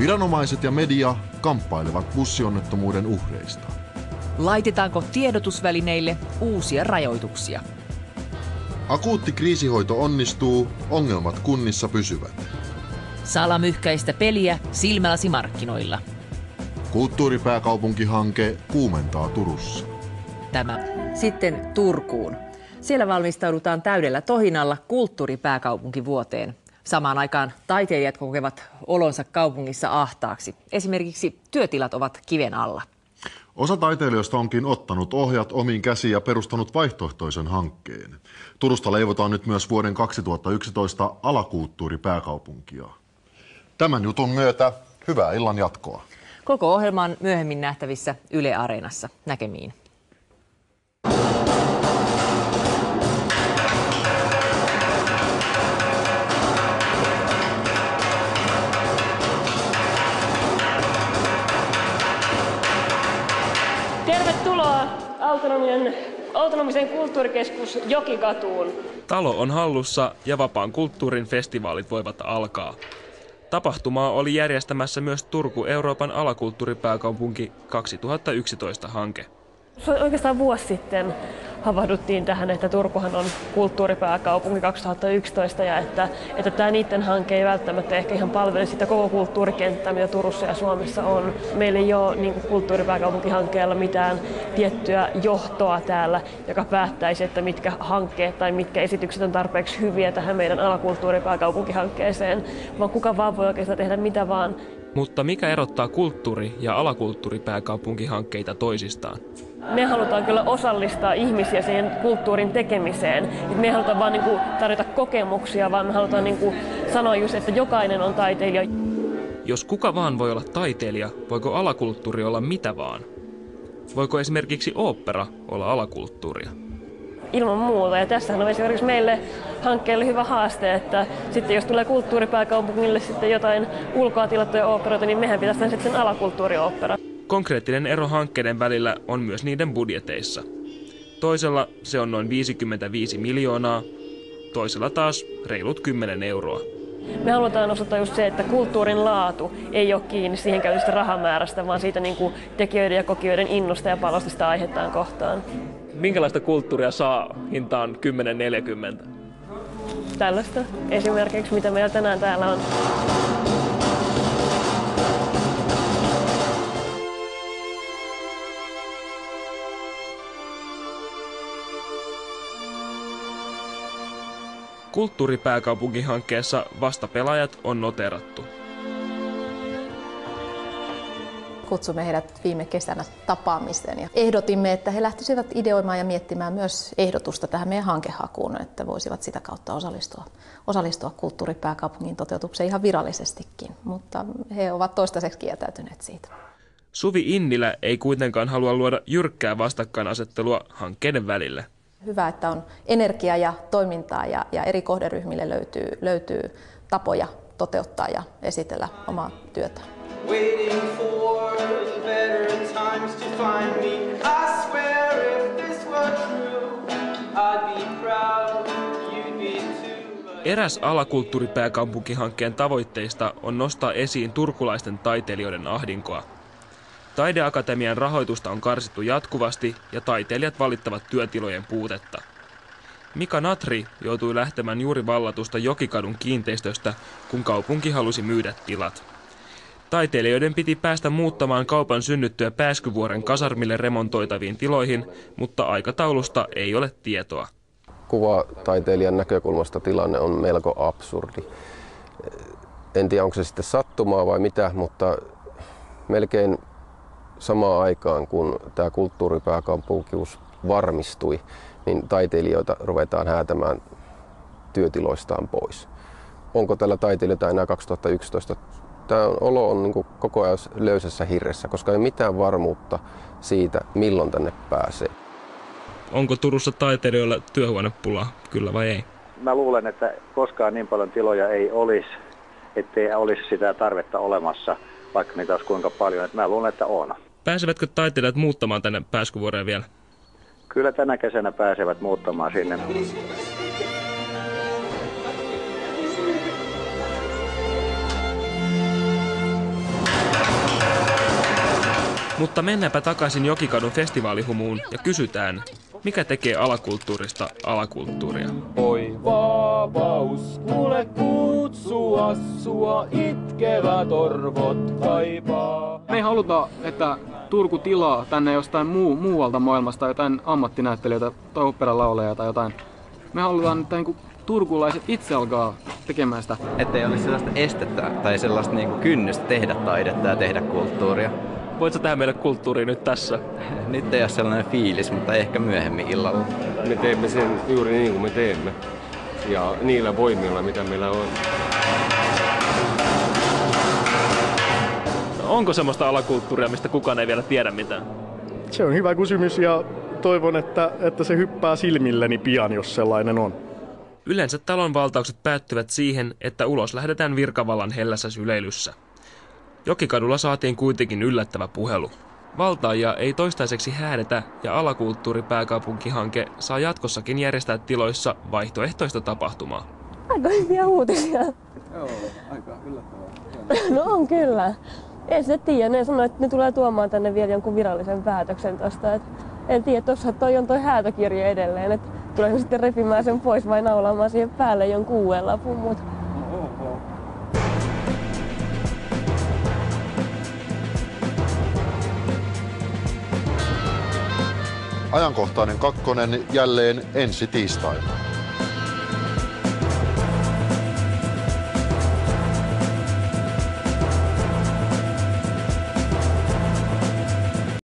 Viranomaiset ja media kamppailevat bussionnettomuuden uhreista. Laitetaanko tiedotusvälineille uusia rajoituksia? Akuutti kriisihoito onnistuu, ongelmat kunnissa pysyvät. Salamyhkäistä peliä silmälasimarkkinoilla. Kulttuuripääkaupunkihanke kuumentaa Turussa. Tämä. Sitten Turkuun. Siellä valmistaudutaan täydellä tohinalla kulttuuripääkaupunkivuoteen. Samaan aikaan taiteilijat kokevat olonsa kaupungissa ahtaaksi. Esimerkiksi työtilat ovat kiven alla. Osa taiteilijoista onkin ottanut ohjat omiin käsiin ja perustanut vaihtoehtoisen hankkeen. Turusta leivotaan nyt myös vuoden 2011 alakulttuuripääkaupunkia. Tämän jutun myötä hyvää illan jatkoa. Koko ohjelma on myöhemmin nähtävissä Yle Areenassa. Näkemiin. Tervetuloa autonomisen kulttuurikeskus Jokikatuun. Talo on hallussa ja vapaan kulttuurin festivaalit voivat alkaa. Tapahtumaa oli järjestämässä myös Turku Euroopan alakulttuuripääkaupunki 2011 hanke. Oikeastaan vuosi sitten havahduttiin tähän, että Turkuhan on kulttuuripääkaupunki 2011 ja että tämä niiden hanke ei välttämättä ehkä ihan palvele sitä koko kulttuurikenttää, mitä Turussa ja Suomessa on. Meillä ei ole niin kulttuuripääkaupunkihankkeella mitään tiettyä johtoa täällä, joka päättäisi, että mitkä hankkeet tai mitkä esitykset on tarpeeksi hyviä tähän meidän alakulttuuripääkaupunkihankkeeseen, vaan kuka vaan voi oikeastaan tehdä mitä vaan. Mutta mikä erottaa kulttuuri- ja alakulttuuripääkaupunkihankkeita toisistaan? Me halutaan kyllä osallistaa ihmisiä siihen kulttuurin tekemiseen. Me ei haluta vaan tarjota kokemuksia, vaan me halutaan sanoa just, että jokainen on taiteilija. Jos kuka vaan voi olla taiteilija, voiko alakulttuuri olla mitä vaan? Voiko esimerkiksi ooppera olla alakulttuuria? Ilman muuta. Ja tässähän on esimerkiksi meille hankkeelle hyvä haaste, että sitten jos tulee kulttuuripääkaupungille sitten jotain ulkoa tilattuja oopperoita, niin mehän pitäisi sitten alakulttuuriooppera. Konkreettinen ero hankkeiden välillä on myös niiden budjeteissa. Toisella se on noin 55 miljoonaa, toisella taas reilut 10 euroa. Me halutaan osoittaa just se, että kulttuurin laatu ei ole kiinni siihen käytöstä rahamäärästä, vaan siitä tekijöiden ja kokijoiden innosta ja palosta sitä aihettaan kohtaan. Minkälaista kulttuuria saa hintaan 10,40? Tällaista esimerkiksi, mitä meillä tänään täällä on. Kulttuuripääkaupunkihankkeessa vastapelaajat on noteerattu. Kutsumme heidät viime kesänä tapaamiseen ja ehdotimme, että he lähtisivät ideoimaan ja miettimään myös ehdotusta tähän meidän hankehakuun, että voisivat sitä kautta osallistua kulttuuripääkaupungin toteutukseen ihan virallisestikin, mutta he ovat toistaiseksi kieltäytyneet siitä. Suvi Innilä ei kuitenkaan halua luoda jyrkkää vastakkainasettelua hankkeiden välille. Hyvä, että on energiaa ja toimintaa ja eri kohderyhmille löytyy tapoja toteuttaa ja esitellä omaa työtään. Eräs alakulttuuripääkaupunkihankkeen tavoitteista on nostaa esiin turkulaisten taiteilijoiden ahdinkoa. Taideakatemian rahoitusta on karsittu jatkuvasti ja taiteilijat valittavat työtilojen puutetta. Mika Natri joutui lähtemään juuri vallatusta Jokikadun kiinteistöstä, kun kaupunki halusi myydä tilat. Taiteilijoiden piti päästä muuttamaan kaupan synnyttyä Pääskyvuoren kasarmille remontoitaviin tiloihin, mutta aikataulusta ei ole tietoa. Kuvataiteilijan näkökulmasta tilanne on melko absurdi. En tiedä, onko se sitten sattumaa vai mitä, melkein samaan aikaan, kun tämä kulttuuripääkaupunkius varmistui, niin taiteilijoita ruvetaan häätämään työtiloistaan pois. Onko tällä taiteilijoita enää 2011? Tämä olo on koko ajan löysässä hirressä, koska ei ole mitään varmuutta siitä, milloin tänne pääsee. Onko Turussa taiteilijoilla työhuonepulaa, kyllä vai ei? Mä luulen, että koskaan niin paljon tiloja ei olisi, ettei olisi sitä tarvetta olemassa, vaikka niitä olisi kuinka paljon. Mä luulen, että on. Pääsevätkö taiteilijat muuttamaan tänne Pääskyvuoreen vielä? Kyllä tänä kesänä pääsevät muuttamaan sinne. Mutta mennäänpä takaisin Jokikadun festivaalihumuun ja kysytään, mikä tekee alakulttuurista alakulttuuria. Oi vapaus, kuule kutsua sua, itkevät orvot kaipaa. Me ei haluta, että Turku tilaa tänne jostain muualta maailmasta, jotain ammattinäyttelijöitä tai oopperalaulajia tai jotain. Me halutaan, että turkulaiset itse alkaa tekemään sitä. Että ei olisi sellaista estettä tai sellaista kynnystä tehdä taidetta ja tehdä kulttuuria. Voitko tehdä meille kulttuuria nyt tässä? Nyt ei ole sellainen fiilis, mutta ehkä myöhemmin illalla. Me teemme sen juuri niin kuin me teemme ja niillä voimilla, mitä meillä on. Onko semmoista alakulttuuria, mistä kukaan ei vielä tiedä mitään? Se on hyvä kysymys ja toivon, että se hyppää silmilleni pian, jos sellainen on. Yleensä talonvaltaukset päättyvät siihen, että ulos lähdetään virkavallan hellässä syleilyssä. Jokikadulla saatiin kuitenkin yllättävä puhelu. Valtaajia ei toistaiseksi häädetä ja alakulttuuripääkaupunkihanke saa jatkossakin järjestää tiloissa vaihtoehtoista tapahtumaa. Aika hyviä uutisia. Joo, aika yllättävää. No on kyllä. Ei sitä tiedä. Ne sanoi, että ne tulee tuomaan tänne vielä jonkun virallisen päätöksen tosta. En tiedä, tuossa on toi häätökirja edelleen. Että tuleeko sitten repimään sen pois vai naulaamaan siihen päälle jonkun uuden lapun. Mutta Ajankohtainen kakkonen jälleen ensi tiistaina.